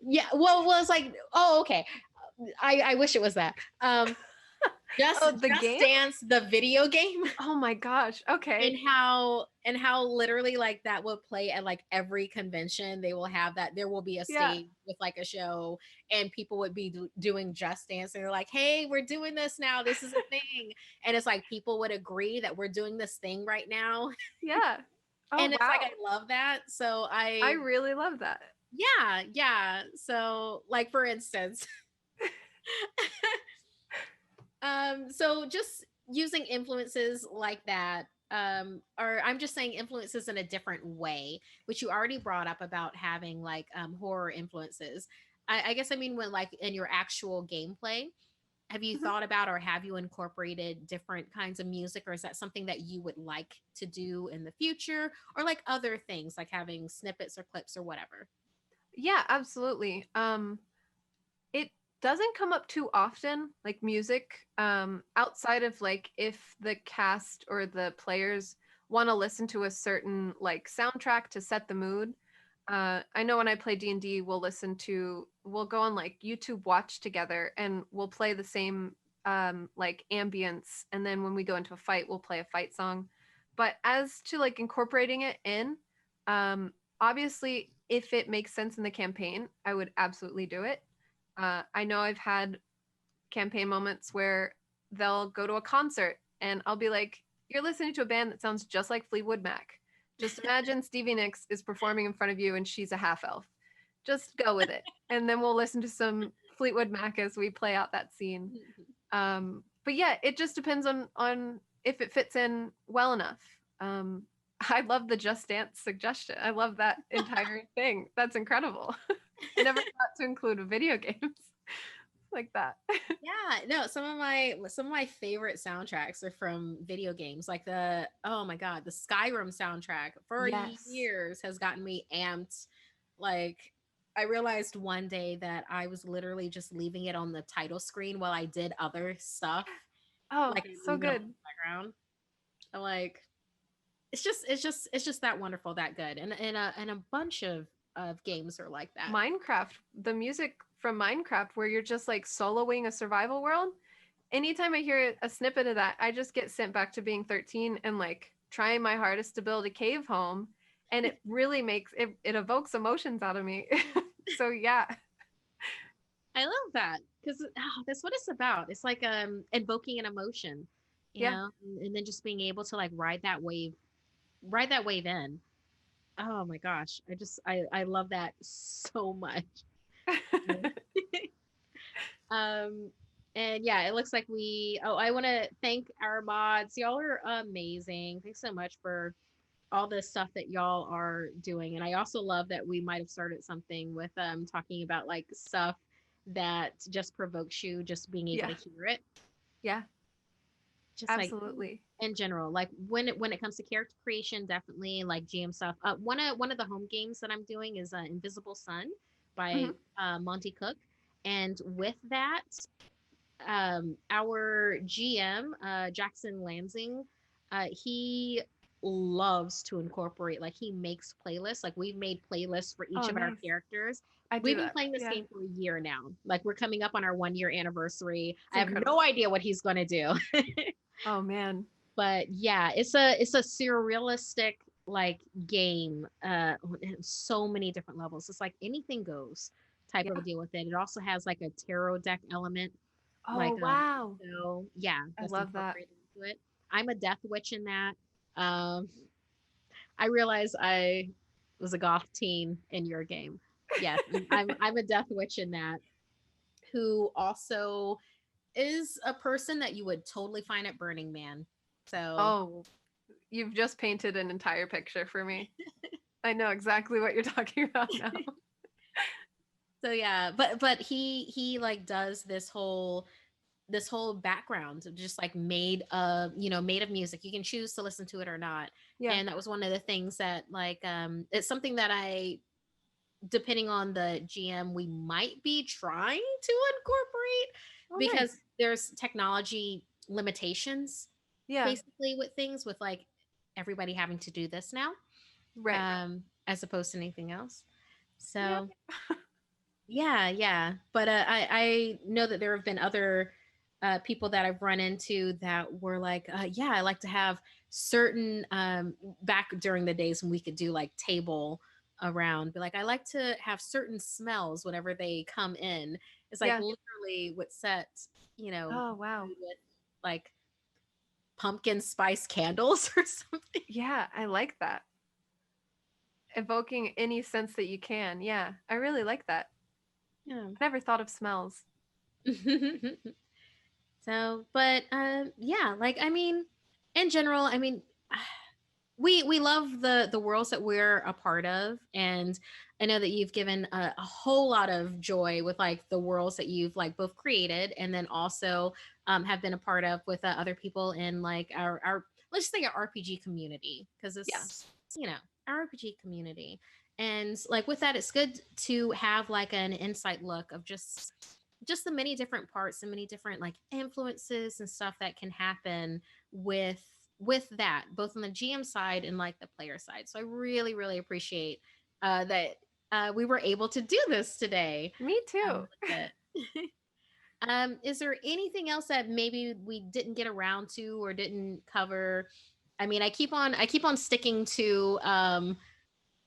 yeah. Well, it's like, oh, okay. I wish it was that. Just Oh, the Just game? Dance, the video game. Oh my gosh. and Okay. how literally like that will play at like every convention. They will have that, there will be a Yeah. stage with like a show, and people would be doing Just Dance, and they're like, hey, we're doing this now, this is a thing. And it's like people would agree that we're doing this thing right now. Yeah. Oh And it's like, I wow. love that. So I I really love that. yeah, so like for instance, so just using influences like that, or I'm just saying influences in a different way, which you already brought up about having like horror influences. I guess I mean, when like in your actual gameplay, have you Mhm. thought about, or have you incorporated different kinds of music, or is that something that you would like to do in the future, or like other things like having snippets or clips or whatever? Yeah, absolutely. It doesn't come up too often, like music, outside of like if the cast or the players want to listen to a certain like soundtrack to set the mood. I know when I play D&D, we'll go on like YouTube Watch together and we'll play the same like ambience, and then when we go into a fight, we'll play a fight song. But as to like incorporating it in, um, obviously, if it makes sense in the campaign, I would absolutely do it. I know I've had campaign moments where they'll go to a concert and I'll be like, you're listening to a band that sounds just like Fleetwood Mac. Just imagine Stevie Nicks is performing in front of you and she's a half elf. Just go with it. And then we'll listen to some Fleetwood Mac as we play out that scene. But yeah, it just depends on if it fits in well enough. Um, I love the Just Dance suggestion. I love that entire thing. That's incredible. I never thought to include video games like that. Yeah, no, some of my favorite soundtracks are from video games. Like the oh my god, the Skyrim soundtrack for Yes. years has gotten me amped. Like I realized one day that I was literally just leaving it on the title screen while I did other stuff. Oh, Like I so leave it on good. the background. I'm like it's just that wonderful, that good. And a bunch of games are like that. Minecraft, the music from Minecraft where you're just like soloing a survival world. Anytime I hear a snippet of that, I just get sent back to being 13 and like trying my hardest to build a cave home. And it really makes it evokes emotions out of me. So yeah. I love that because that's what it's about. It's like invoking an emotion, Yeah. and then just being able to like ride that wave in. Oh my gosh, I love that so much. um, and yeah, it looks like we. Oh, I want to thank our mods. Y'all are amazing. Thanks so much for all the stuff that y'all are doing. And I also love that we might have started something with talking about like stuff that just provokes you, just being able Yeah. to hear it. Yeah. Just like Absolutely. in general, like when it comes to character creation, definitely like GM stuff. One of the home games that I'm doing is Invisible Sun by Mhm. Monty Cook, and with that, our GM Jackson Lansing, he loves to incorporate, like he makes playlists. Like we've made playlists for each Oh, of our nice. characters. I do We've been that. playing this Yeah. game for a year now. Like we're coming up on our 1 year anniversary. It's I have no incredible. idea what he's going to do. Oh man. But yeah, it's a surrealistic like game on so many different levels. It's like anything goes type of a Yeah. deal with it. It also has like a tarot deck element, Oh like wow. so yeah, I that's love that. incorporated into it. I'm a death witch in that. um I realized I was a goth teen in your game. Yes, I'm a death witch in that, who also is a person that you would totally find at Burning Man. So Oh, you've just painted an entire picture for me. I know exactly what you're talking about now. so yeah, but he like does this whole background of just like made of music. You can choose to listen to it or not. Yeah. And that was one of the things that like it's something that I, depending on the GM, we might be trying to incorporate, Oh, because nice. there's technology limitations Yeah. basically with things, with like everybody having to do this now, Right. as opposed to anything else. Yeah. So yeah, yeah. But I know that there have been other people that I've run into that were like, yeah, I like to have certain back during the days when we could do like table around, be like, I like to have certain smells whenever they come in. It's like Yeah. literally would set, Oh, wow. food with like pumpkin spice candles or something. Yeah, I like that. Evoking any sense that you can. Yeah, I really like that. Yeah. I never thought of smells. So, but yeah, like I mean, in general, I mean, we love the worlds that we're a part of, and I know that you've given a whole lot of joy with like the worlds that you've like both created and then also have been a part of with other people in like our let's just say our RPG community, because Yeah. it's our RPG community. And like with that, it's good to have like an insight look of just the many different parts and many different like influences and stuff that can happen with that, both on the GM side and like the player side. So I really really appreciate that we were able to do this today. Me too. With it. Is there anything else that maybe we didn't get around to or didn't cover? I mean, I keep on sticking to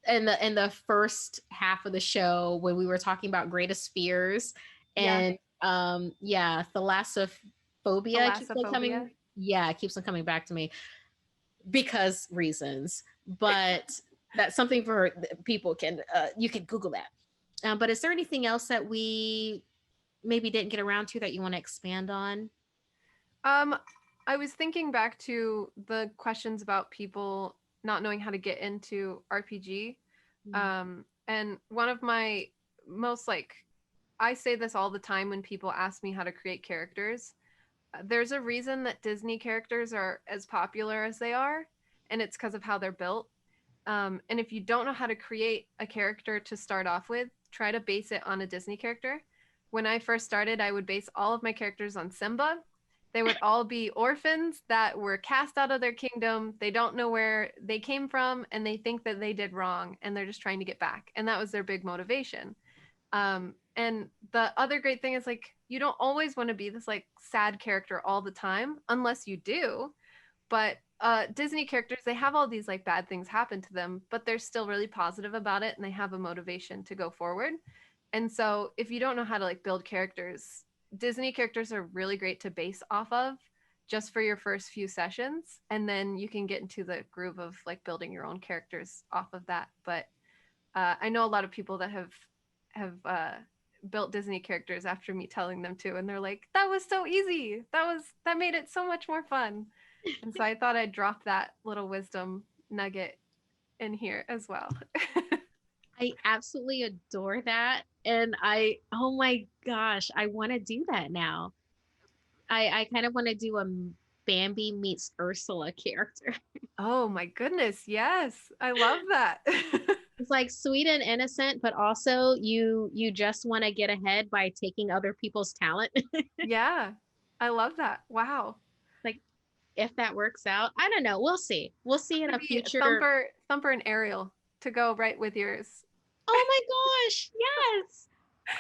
in the first half of the show when we were talking about greatest fears, Yeah. and yeah, thalassophobia keeps on Thalassophobia. coming. Yeah, it keeps on coming back to me because reasons, but that's something for people can you can Google that. But is there anything else that we maybe didn't get around to that you want to expand on? Um, I was thinking back to the questions about people not knowing how to get into RPG. Mm. And one of my most like, I say this all the time when people ask me how to create characters. There's a reason that Disney characters are as popular as they are, and it's because of how they're built. And if you don't know how to create a character to start off with, try to base it on a Disney character. When I first started, I would base all of my characters on Simba. They would all be orphans that were cast out of their kingdom. They don't know where they came from and they think that they did wrong and they're just trying to get back. And that was their big motivation. And the other great thing is like, you don't always want to be this like sad character all the time, unless you do. But Disney characters, they have all these like bad things happen to them, but they're still really positive about it and they have a motivation to go forward. And so if you don't know how to like build characters, Disney characters are really great to base off of just for your first few sessions. And then you can get into the groove of like building your own characters off of that. But I know a lot of people that have built Disney characters after me telling them to, and they're like, "That was so easy. That made it so much more fun." And so I thought I'd drop that little wisdom nugget in here as well. I absolutely adore that. And oh my gosh, I want to do that now. I kind of want to do a Bambi meets Ursula character. Oh my goodness, yes. I love that. It's like sweet and innocent, but also you just want to get ahead by taking other people's talent. Yeah. I love that. Wow. Like if that works out, I don't know. We'll see. We'll see in a Maybe future. Thumper and Ariel to go right with yours. Oh my gosh, yes.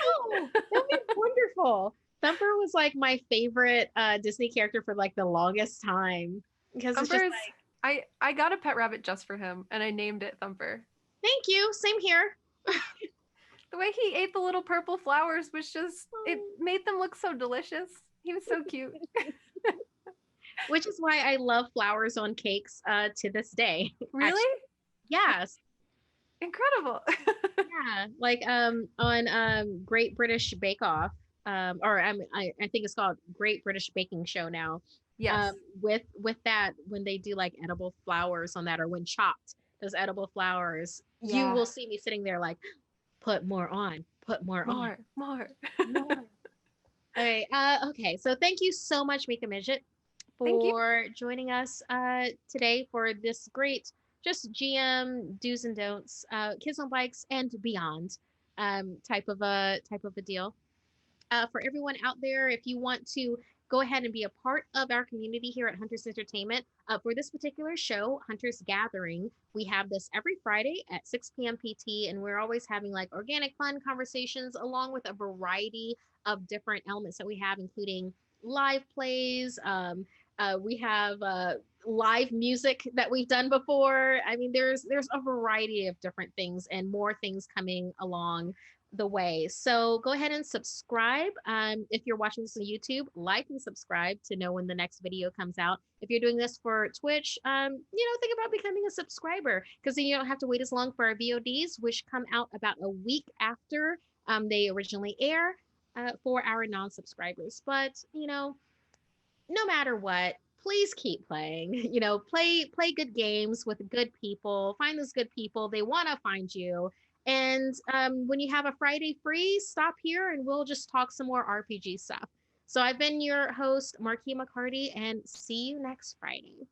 Oh, that would be wonderful. Thumper was like my favorite Disney character for like the longest time because it's just Thumper's like, I got a pet rabbit just for him and I named it Thumper. thank you. Same here. The way he ate the little purple flowers was just, it made them look so delicious. He was so cute. Which is why I love flowers on cakes to this day. Really? Actually, yes. Incredible. Yeah, like on Great British Bake Off, or I think it's called Great British Baking Show now. Yes. With that, when they do like edible flowers on that, or when Chopped does edible flowers, you Yeah. will see me sitting there like, put more on, put more on, More. more. All right. Okay. So thank you so much, Mika Midgett, Thank you. for joining us today for this great just GM do's and don'ts, kids on bikes and beyond type of a deal. For everyone out there, if you want to go ahead and be a part of our community here at Hunters Entertainment, for this particular show, Hunters Gathering, we have this every Friday at 6 p.m. PT, and we're always having like organic fun conversations along with a variety of different elements that we have, including live plays. We have live music that we've done before. I mean, there's a variety of different things and more things coming along the way. So go ahead and subscribe. If you're watching this on YouTube, like and subscribe to know when the next video comes out. If you're doing this for Twitch, think about becoming a subscriber because then you don't have to wait as long for our VODs, which come out about a week after they originally air for our non-subscribers. But no matter what, please keep playing. Play good games with good people. Find those good people. They want to find you. And when you have a Friday free, stop here and we'll just talk some more RPG stuff. So I've been your host, Markeia McCarty, and see you next Friday.